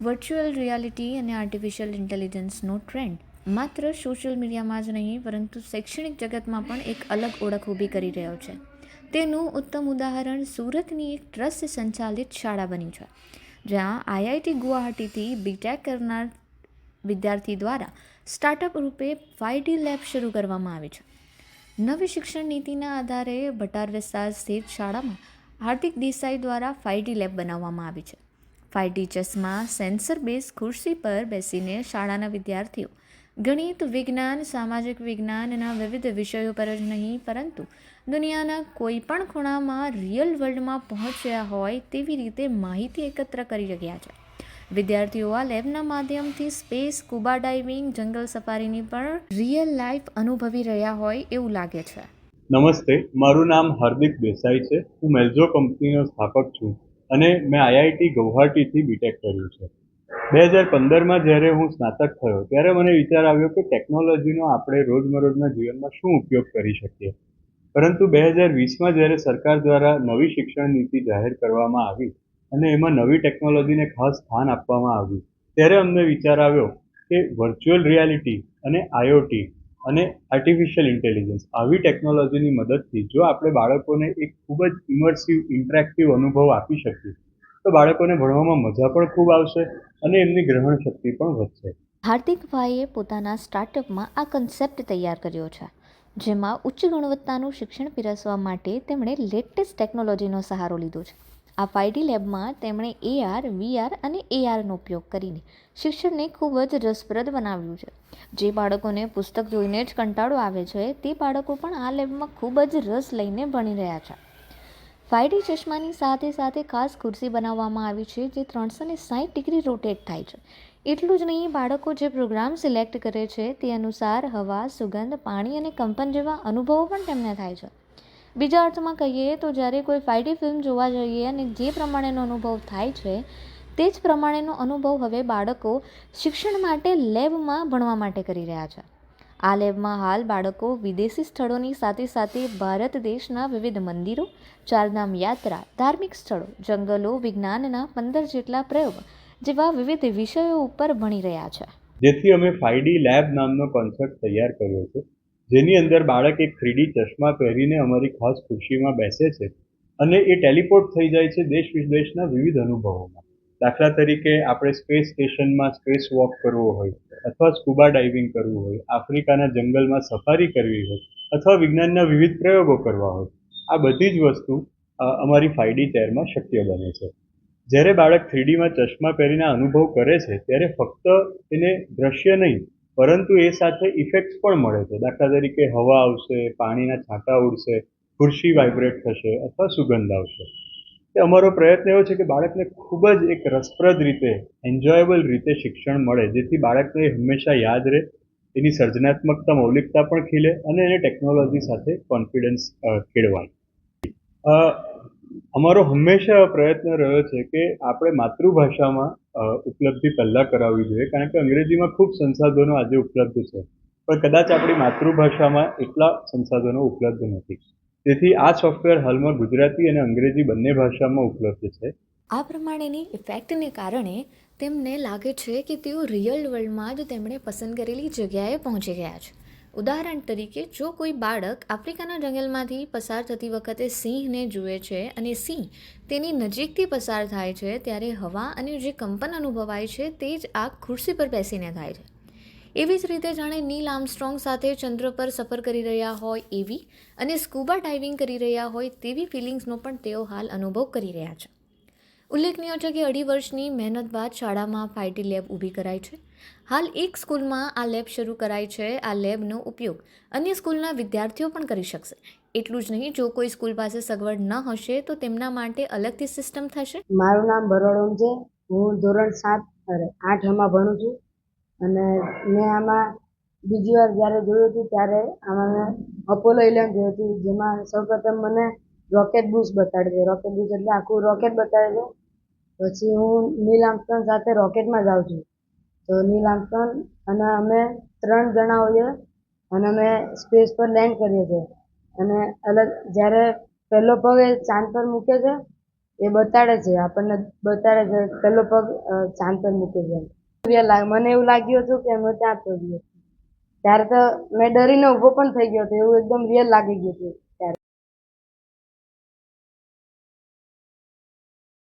Virtual reality અને artificial ઇન્ટેલિજન્સનો trend માત્ર social મીડિયામાં જ નહીં પરંતુ શૈક્ષણિક જગતમાં પણ એક અલગ ઓળખ ઊભી કરી રહ્યો છે. તેનું ઉત્તમ ઉદાહરણ સુરતની એક ટ્રસ્ટ સંચાલિત શાળા બની છે, જ્યાં આઈઆઈટી ગુવાહાટીથી બીટેક કરનાર વિદ્યાર્થી દ્વારા સ્ટાર્ટઅપ રૂપે 5D લેબ શરૂ કરવામાં આવી છે. નવી શિક્ષણ નીતિના આધારે ભટાર વિસ્તાર સ્થિત શાળામાં હાર્દિક દેસાઈ દ્વારા 5D લેબ બનાવવામાં આવી છે. 5D ચશ્મા સેન્સર બેઝ ખુરશી પર બેસીને શાળાના વિદ્યાર્થીઓ ગણિત, વિજ્ઞાન, સામાજિક વિજ્ઞાનના વિવિધ વિષયો પર જ નહીં પરંતુ દુનિયાના કોઈ પણ ખૂણામાં રિયલ વર્લ્ડમાં પહોંચ્યા હોય તેવી રીતે માહિતી એકત્ર કરી રહ્યા છે. વિદ્યાર્થીઓ આ લેબના માધ્યમથી સ્પેસ, સ્કુબા ડાઇવિંગ, જંગલ સફારીની પણ રિયલ લાઈફ અનુભવી રહ્યા હોય એવું લાગે છે. નમસ્તે, મારું નામ હાર્દિક દેસાઈ છે. હું મેલ્ઝો કંપનીનો સ્થાપક છું અને મેં આઈઆઈટી ગુવાહાટીથી બીટેક કર્યું છે. 2015માં જ્યારે હું સ્નાતક થયો ત્યારે મને વિચાર આવ્યો કે ટેકનોલોજીનો આપણે રોજમરોજના જીવનમાં શું ઉપયોગ કરી શકીએ. પરંતુ 2020માં જ્યારે સરકાર દ્વારા નવી શિક્ષણ નીતિ જાહેર કરવામાં આવી અને એમાં નવી ટેકનોલોજીને ખાસ સ્થાન આપવામાં આવ્યું ત્યારે અમને વિચાર આવ્યો કે વર્ચ્યુઅલ રિયાલિટી અને આઈઓટી અને આર્ટિફિશિયલ ઇન્ટેલિજન્સ આવી ટેકનોલોજીની મદદથી જો આપણે બાળકોને એક ખૂબ જ ઇમર્સિવ ઇન્ટરેક્ટિવ અનુભવ આપી શકીએ તો બાળકોને ભણવામાં મજા પણ ખૂબ આવશે અને એમની ગ્રહણ શક્તિ પણ વધશે. હાર્દિકભાઈએ પોતાના સ્ટાર્ટઅપમાં આ કન્સેપ્ટ તૈયાર કર્યો છે, જેમાં ઉચ્ચ ગુણવત્તાનું શિક્ષણ પીરસવા માટે તેમણે લેટેસ્ટ ટેકનોલોજીનો સહારો લીધો છે. આ 5D લેબમાં તેમણે AR, VR અને ARનો ઉપયોગ કરીને શિક્ષણને ખૂબ જ રસપ્રદ બનાવ્યું છે. જે બાળકોને પુસ્તક જોઈને જ કંટાળો આવે છે તે બાળકો પણ આ લેબમાં ખૂબ જ રસ લઈને ભણી રહ્યા છે. 5D ચશ્માની સાથે સાથે ખાસ ખુરશી બનાવવામાં આવી છે જે 360 ડિગ્રી રોટેટ થાય છે. એટલું જ નહીં, બાળકો જે પ્રોગ્રામ સિલેક્ટ કરે છે તે અનુસાર હવા, સુગંધ, પાણી અને કંપન જેવા અનુભવો પણ તેમને થાય છે. બીજા અર્થમાં કહીએ તો જ્યારે કોઈ 5D ફિલ્મ જોવા જઈએ અને જે પ્રમાણેનો અનુભવ થાય છે તે જ પ્રમાણેનો અનુભવ હવે બાળકો શિક્ષણ માટે લેબમાં ભણવા માટે કરી રહ્યા છે. આ લેબમાં હાલ બાળકો વિદેશી સ્થળોની સાથે સાથે ભારત દેશના વિવિધ મંદિરો, ચારધામ યાત્રા, ધાર્મિક સ્થળો, જંગલો, વિજ્ઞાનના 15 જેટલા પ્રયોગ જેવા વિવિધ વિષયો ઉપર ભણી રહ્યા છે. જેથી અમે 5D લેબ નામનો કોન્સેપ્ટ તૈયાર કર્યો છે, જેની અંદર બાળક એક 3D ચશ્મા પહેરીને અમારી ખાસ ખુરશીમાં બેસે છે અને એ ટેલિપોર્ટ થઈ જાય છે દેશ વિદેશના વિવિધ અનુભવોમાં. દાખલા તરીકે આપણે સ્પેસ સ્ટેશનમાં સ્પેસ વોક કરવો હોય અથવા સ્કુબા ડાઇવિંગ કરવું હોય, આફ્રિકાના જંગલમાં સફારી કરવી હોય અથવા વિજ્ઞાનના વિવિધ પ્રયોગો કરવા હોય, આ બધી જ વસ્તુ અમારી 5D ચેરમાં શક્ય બને છે. જ્યારે બાળક 3Dમાં ચશ્મા પહેરીને અનુભવ કરે છે ત્યારે ફક્ત એને દ્રશ્ય નહીં પરંતુ એ સાથે ઇફેક્ટ્સ પણ મળે છે. દાખલા તરીકે હવા આવશે, પાણીના છાંટા ઉડશે, ખુરશી વાઇબ્રેટ થશે અથવા સુગંધ આવશે. એ અમારો પ્રયત્ન એવો છે કે બાળકને ખૂબ જ એક રસપ્રદ રીતે, એન્જોયેબલ રીતે શિક્ષણ મળે જેથી બાળકને હંમેશા યાદ રહે, એની સર્જનાત્મકતા, મૌલિકતા પણ ખીલે અને એને ટેકનોલોજી સાથે કોન્ફિડન્સ કેળવાય. અમારો હંમેશા પ્રયત્ન રહ્યો છે કે આપણે માતૃભાષામાં ઉપલબ્ધિ પહેલાં કરાવવી જોઈએ, કારણ કે અંગ્રેજીમાં ખૂબ સંસાધનો આજે ઉપલબ્ધ છે પણ કદાચ આપણી માતૃભાષામાં એટલા સંસાધનો ઉપલબ્ધ નથી. તેથી આ સોફ્ટવેર હાલમાં ગુજરાતી અને અંગ્રેજી બંને ભાષામાં ઉપલબ્ધ છે. આ પ્રમાણેની ઇફેક્ટને કારણે તેમને લાગે છે કે તેઓ રિયલ વર્લ્ડમાં જ તેમણે પસંદ કરેલી જગ્યાએ પહોંચી ગયા છે. ઉદાહરણ તરીકે, જો કોઈ બાળક આફ્રિકાના જંગલમાંથી પસાર થતી વખતે સિંહને જુએ છે અને સિંહ તેની નજીકથી પસાર થાય છે ત્યારે હવા અને જે કંપન અનુભવાય છે તે જ આ ખુરશી પર બેસીને થાય છે. એવી જ રીતે જાણે નીલ આર્મસ્ટ્રોંગ સાથે ચંદ્ર પર સફર કરી રહ્યા હોય એવી અને સ્કુબા ડાઇવિંગ કરી રહ્યા હોય તેવી ફિલિંગ્સનો પણ તેઓ હાલ અનુભવ કરી રહ્યા છે. ઉલ્લેખનીય છે કે 2.5 વર્ષની મહેનત બાદ શાળામાં 5D લેબ ઊભી કરાઈ છે. હાલ એક સ્કૂલમાં આ લેબ શરૂ કરાઈ છે. આ લેબનો ઉપયોગ અન્ય સ્કૂલના વિદ્યાર્થીઓ પણ કરી શકશે. એટલું જ નહીં, જો કોઈ સ્કૂલ પાસે સગવડ ન હશે તો તેમના માટે અલગથી સિસ્ટમ થશે. મારું નામ બરોડમ છે. હું ધોરણ 8માં ભણું છું અને મેં આમાં બીજી વાર જ્યારે જોયું હતું ત્યારે આમાં મેં અપોલો 11 જોયું હતું, જેમાં સૌપ્રથમ મને રોકેટ બૂસ્ટ બતાડે છે. રોકેટ બૂસ્ટ એટલે આખું રોકેટ બતાડે છે. પછી હું નીલ આર્મસ્ટ્રોંગ સાથે રોકેટમાં જાઉં છું. તો નીલ આર્મસ્ટ્રોંગ અને અમે 3 જણા હોઈએ અને અમે સ્પેસ પર લેન્ડ કરીએ છીએ અને અલગ જ્યારે પહેલો પગ એ ચાંદ પર મૂકે છે એ બતાડે છે, આપણને બતાડે છે પહેલો પગ ચાંદ પર મૂકે છે. મને એવું લાગ્યું હતું કે અમે ત્યાં પહોંચીએ. ત્યારે તો મેં ડરીને ઊભો પણ થઈ ગયો હતો, એવું એકદમ રિયલ લાગી ગયું હતું.